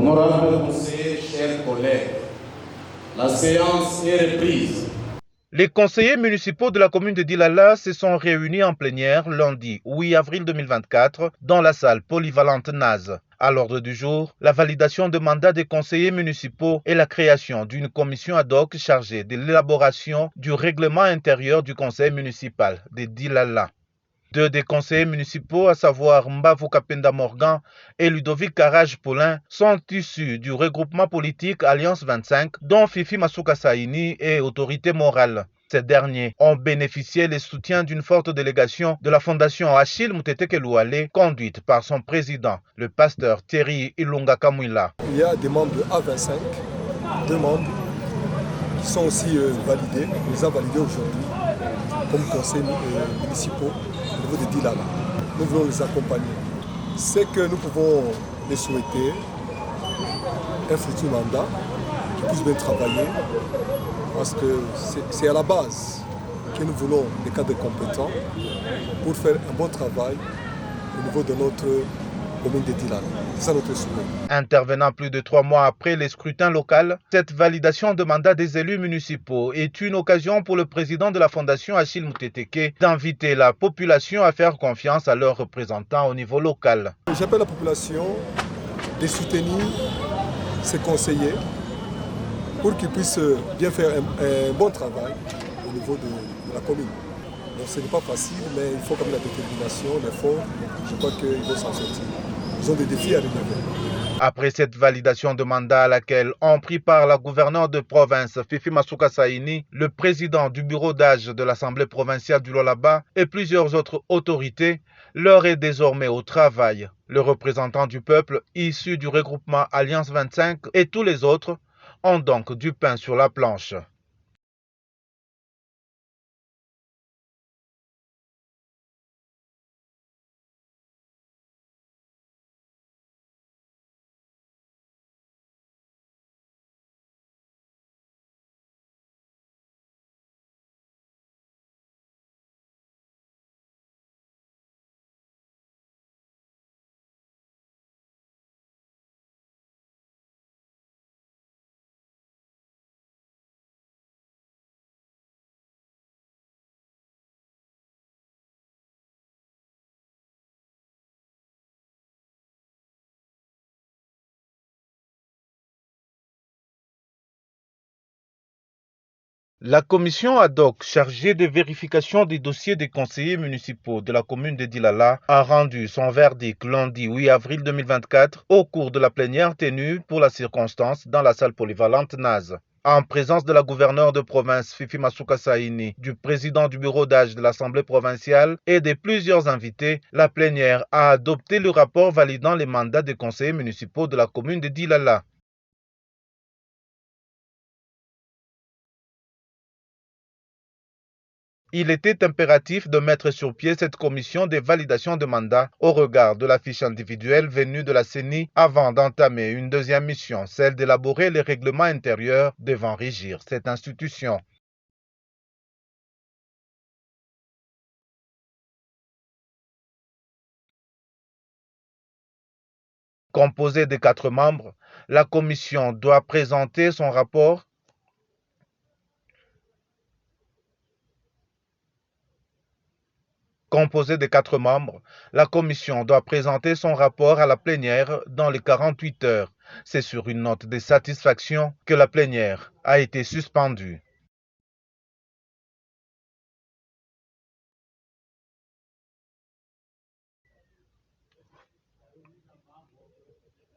Honorable conseiller, chers collègues, la séance est reprise. Les conseillers municipaux de la commune de Dilala se sont réunis en plénière lundi 8 avril 2024 dans la salle polyvalente Naz. À l'ordre du jour, la validation de mandat des conseillers municipaux et la création d'une commission ad hoc chargée de l'élaboration du règlement intérieur du conseil municipal de Dilala. Deux des conseillers municipaux, à savoir Mbavu Kapenda Morgan et Ludovic Karaj Paulin, sont issus du regroupement politique Alliance 25, dont Fifi Masuka Saini est autorité morale. Ces derniers ont bénéficié du soutien d'une forte délégation de la fondation Achille Muteteke Louale, conduite par son président, le pasteur Thierry Ilunga Kamwila. Il y a des membres de A25, deux membres qui sont aussi validés, on les a validés aujourd'hui comme conseillers municipaux au niveau de Dilala. Nous voulons les accompagner. C'est que nous pouvons les souhaiter un futur mandat qui puisse bien travailler, parce que c'est à la base que nous voulons des cadres compétents pour faire un bon travail au niveau de notre commune de Dilala. C'est ça notre souhait. Intervenant plus de 3 mois après les scrutins locaux, cette validation de mandat des élus municipaux est une occasion pour le président de la fondation Achille Muteteke d'inviter la population à faire confiance à leurs représentants au niveau local. J'appelle la population de soutenir ces conseillers pour qu'ils puissent bien faire un bon travail au niveau de la commune. Donc ce n'est pas facile, mais il faut quand même la détermination, l'effort. Je crois qu'ils vont s'en sortir. Ils ont des défis à relever. Après cette validation de mandat à laquelle ont pris part la gouverneure de province Fifi Masuka Saini, le président du bureau d'âge de l'Assemblée provinciale du Lualaba et plusieurs autres autorités, l'heure est désormais au travail. Le représentant du peuple issu du regroupement Alliance 25 et tous les autres ont donc du pain sur la planche. La commission ad hoc chargée de vérification des dossiers des conseillers municipaux de la commune de Dilala a rendu son verdict lundi 8 avril 2024 au cours de la plénière tenue pour la circonstance dans la salle polyvalente Naz. En présence de la gouverneure de province Fifi Masuka Saini, du président du bureau d'âge de l'Assemblée provinciale et de plusieurs invités, la plénière a adopté le rapport validant les mandats des conseillers municipaux de la commune de Dilala. Il était impératif de mettre sur pied cette commission de validation de mandat au regard de la fiche individuelle venue de la CENI avant d'entamer une deuxième mission, celle d'élaborer les règlements intérieurs devant régir cette institution. Composée de 4 membres, la commission doit présenter son rapport Composée de 4 membres, la commission doit présenter son rapport à la plénière dans les 48 heures. C'est sur une note de satisfaction que la plénière a été suspendue.